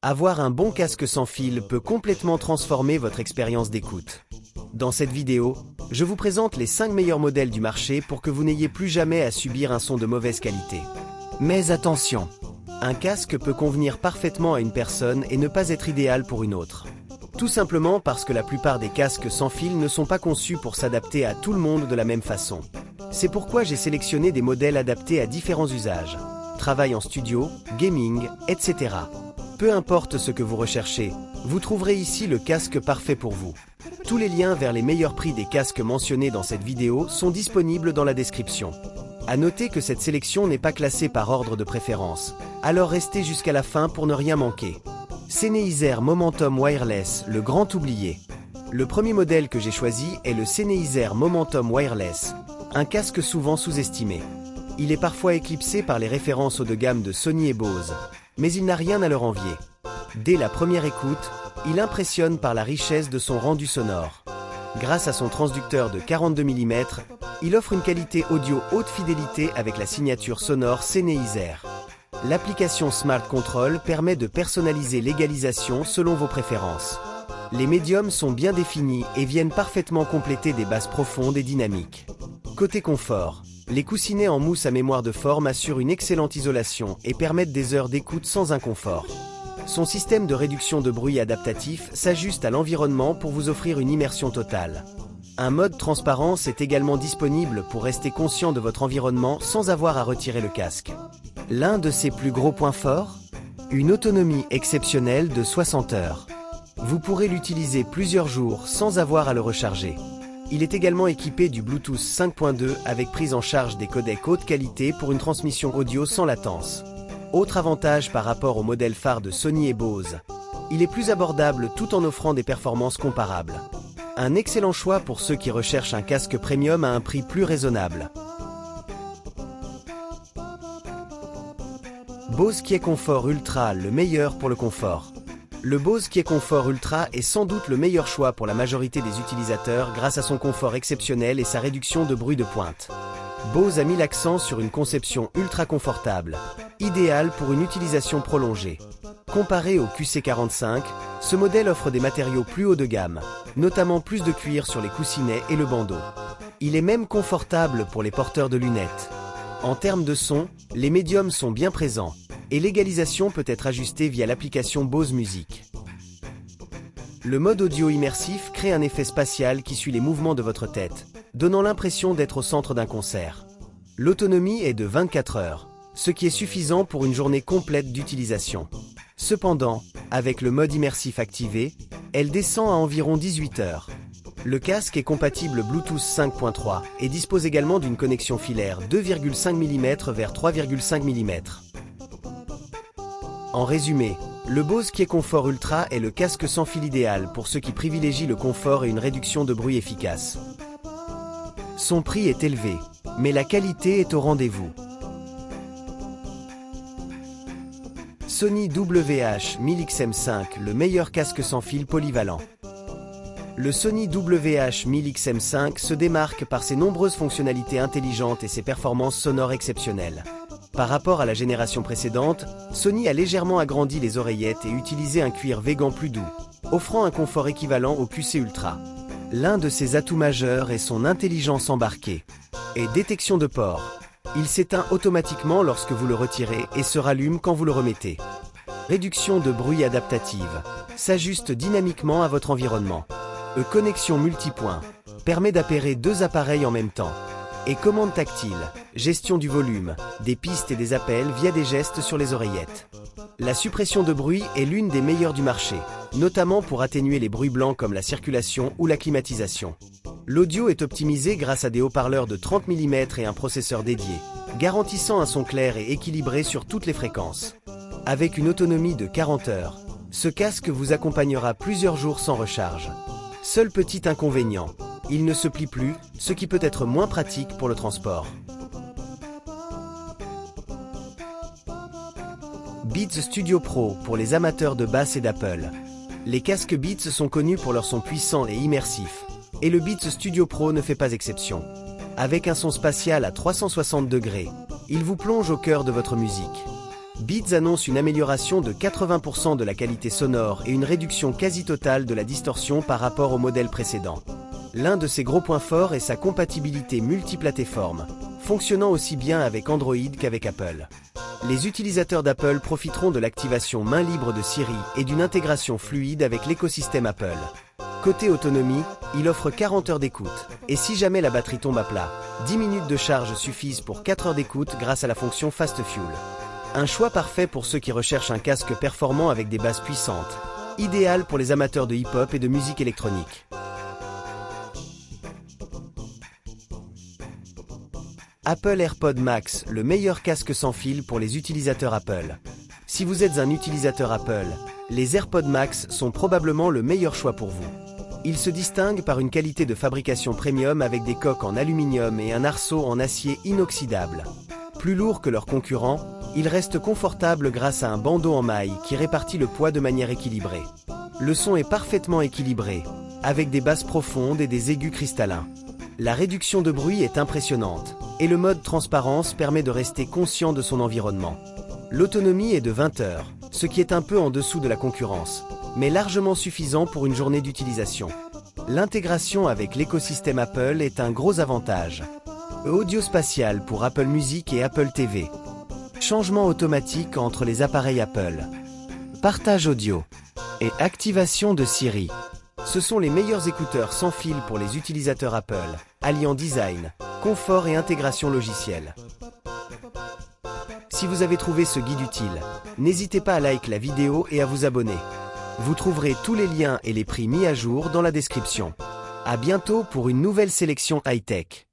Avoir un bon casque sans fil peut complètement transformer votre expérience d'écoute. Dans cette vidéo, je vous présente les 5 meilleurs modèles du marché pour que vous n'ayez plus jamais à subir un son de mauvaise qualité. Mais attention, un casque peut convenir parfaitement à une personne et ne pas être idéal pour une autre. Tout simplement parce que la plupart des casques sans fil ne sont pas conçus pour s'adapter à tout le monde de la même façon. C'est pourquoi j'ai sélectionné des modèles adaptés à différents usages. Travail en studio, gaming, etc. Peu importe ce que vous recherchez, vous trouverez ici le casque parfait pour vous. Tous les liens vers les meilleurs prix des casques mentionnés dans cette vidéo sont disponibles dans la description. À noter que cette sélection n'est pas classée par ordre de préférence, alors restez jusqu'à la fin pour ne rien manquer. Sennheiser Momentum Wireless, le grand oublié. Le premier modèle que j'ai choisi est le Sennheiser Momentum Wireless, un casque souvent sous-estimé. Il est parfois éclipsé par les références haut de gamme de Sony et Bose, mais il n'a rien à leur envier. Dès la première écoute, il impressionne par la richesse de son rendu sonore. Grâce à son transducteur de 42 mm, il offre une qualité audio haute fidélité avec la signature sonore Sennheiser. L'application Smart Control permet de personnaliser l'égalisation selon vos préférences. Les médiums sont bien définis et viennent parfaitement compléter des basses profondes et dynamiques. Côté confort, les coussinets en mousse à mémoire de forme assurent une excellente isolation et permettent des heures d'écoute sans inconfort. Son système de réduction de bruit adaptatif s'ajuste à l'environnement pour vous offrir une immersion totale. Un mode transparence est également disponible pour rester conscient de votre environnement sans avoir à retirer le casque. L'un de ses plus gros points forts ? Une autonomie exceptionnelle de 60 heures. Vous pourrez l'utiliser plusieurs jours sans avoir à le recharger. Il est également équipé du Bluetooth 5.2 avec prise en charge des codecs haute qualité pour une transmission audio sans latence. Autre avantage par rapport au modèle phare de Sony et Bose, il est plus abordable tout en offrant des performances comparables. Un excellent choix pour ceux qui recherchent un casque premium à un prix plus raisonnable. Bose QuietComfort Ultra, le meilleur pour le confort. Le Bose QuietComfort Ultra est sans doute le meilleur choix pour la majorité des utilisateurs grâce à son confort exceptionnel et sa réduction de bruit de pointe. Bose a mis l'accent sur une conception ultra confortable, idéale pour une utilisation prolongée. Comparé au QC45, ce modèle offre des matériaux plus haut de gamme, notamment plus de cuir sur les coussinets et le bandeau. Il est même confortable pour les porteurs de lunettes. En termes de son, les médiums sont bien présents, et l'égalisation peut être ajustée via l'application Bose Music. Le mode audio immersif crée un effet spatial qui suit les mouvements de votre tête, donnant l'impression d'être au centre d'un concert. L'autonomie est de 24 heures, ce qui est suffisant pour une journée complète d'utilisation. Cependant, avec le mode immersif activé, elle descend à environ 18 heures. Le casque est compatible Bluetooth 5.3 et dispose également d'une connexion filaire 2,5 mm vers 3,5 mm. En résumé, le Bose QuietComfort Ultra est le casque sans fil idéal pour ceux qui privilégient le confort et une réduction de bruit efficace. Son prix est élevé, mais la qualité est au rendez-vous. Sony WH-1000XM5, le meilleur casque sans fil polyvalent. Le Sony WH-1000XM5 se démarque par ses nombreuses fonctionnalités intelligentes et ses performances sonores exceptionnelles. Par rapport à la génération précédente, Sony a légèrement agrandi les oreillettes et utilisé un cuir végan plus doux, offrant un confort équivalent au QC Ultra. L'un de ses atouts majeurs est son intelligence embarquée et détection de port. Il s'éteint automatiquement lorsque vous le retirez et se rallume quand vous le remettez. Réduction de bruit adaptative. S'ajuste dynamiquement à votre environnement. Connexion multipoint. Permet d'appairer 2 appareils en même temps. Et commande tactile. Gestion du volume, des pistes et des appels via des gestes sur les oreillettes. La suppression de bruit est l'une des meilleures du marché, notamment pour atténuer les bruits blancs comme la circulation ou la climatisation. L'audio est optimisé grâce à des haut-parleurs de 30 mm et un processeur dédié, garantissant un son clair et équilibré sur toutes les fréquences. Avec une autonomie de 40 heures, ce casque vous accompagnera plusieurs jours sans recharge. Seul petit inconvénient, il ne se plie plus, ce qui peut être moins pratique pour le transport. Beats Studio Pro pour les amateurs de basse et d'Apple. Les casques Beats sont connus pour leur son puissant et immersif, et le Beats Studio Pro ne fait pas exception. Avec un son spatial à 360 degrés, il vous plonge au cœur de votre musique. Beats annonce une amélioration de 80% de la qualité sonore et une réduction quasi totale de la distorsion par rapport au modèle précédent. L'un de ses gros points forts est sa compatibilité multiplateforme, fonctionnant aussi bien avec Android qu'avec Apple. Les utilisateurs d'Apple profiteront de l'activation main libre de Siri et d'une intégration fluide avec l'écosystème Apple. Côté autonomie, il offre 40 heures d'écoute, et si jamais la batterie tombe à plat, 10 minutes de charge suffisent pour 4 heures d'écoute grâce à la fonction Fast Fuel. Un choix parfait pour ceux qui recherchent un casque performant avec des basses puissantes, idéal pour les amateurs de hip-hop et de musique électronique. Apple AirPods Max, le meilleur casque sans fil pour les utilisateurs Apple. Si vous êtes un utilisateur Apple, les AirPods Max sont probablement le meilleur choix pour vous. Ils se distinguent par une qualité de fabrication premium avec des coques en aluminium et un arceau en acier inoxydable. Plus lourds que leurs concurrents, ils restent confortables grâce à un bandeau en maille qui répartit le poids de manière équilibrée. Le son est parfaitement équilibré, avec des basses profondes et des aigus cristallins. La réduction de bruit est impressionnante, et le mode transparence permet de rester conscient de son environnement. L'autonomie est de 20 heures, ce qui est un peu en dessous de la concurrence, mais largement suffisant pour une journée d'utilisation. L'intégration avec l'écosystème Apple est un gros avantage. Audio spatial pour Apple Music et Apple TV. Changement automatique entre les appareils Apple. Partage audio. Et activation de Siri. Ce sont les meilleurs écouteurs sans fil pour les utilisateurs Apple, alliant design, confort et intégration logicielle. Si vous avez trouvé ce guide utile, n'hésitez pas à liker la vidéo et à vous abonner. Vous trouverez tous les liens et les prix mis à jour dans la description. À bientôt pour une nouvelle sélection high-tech.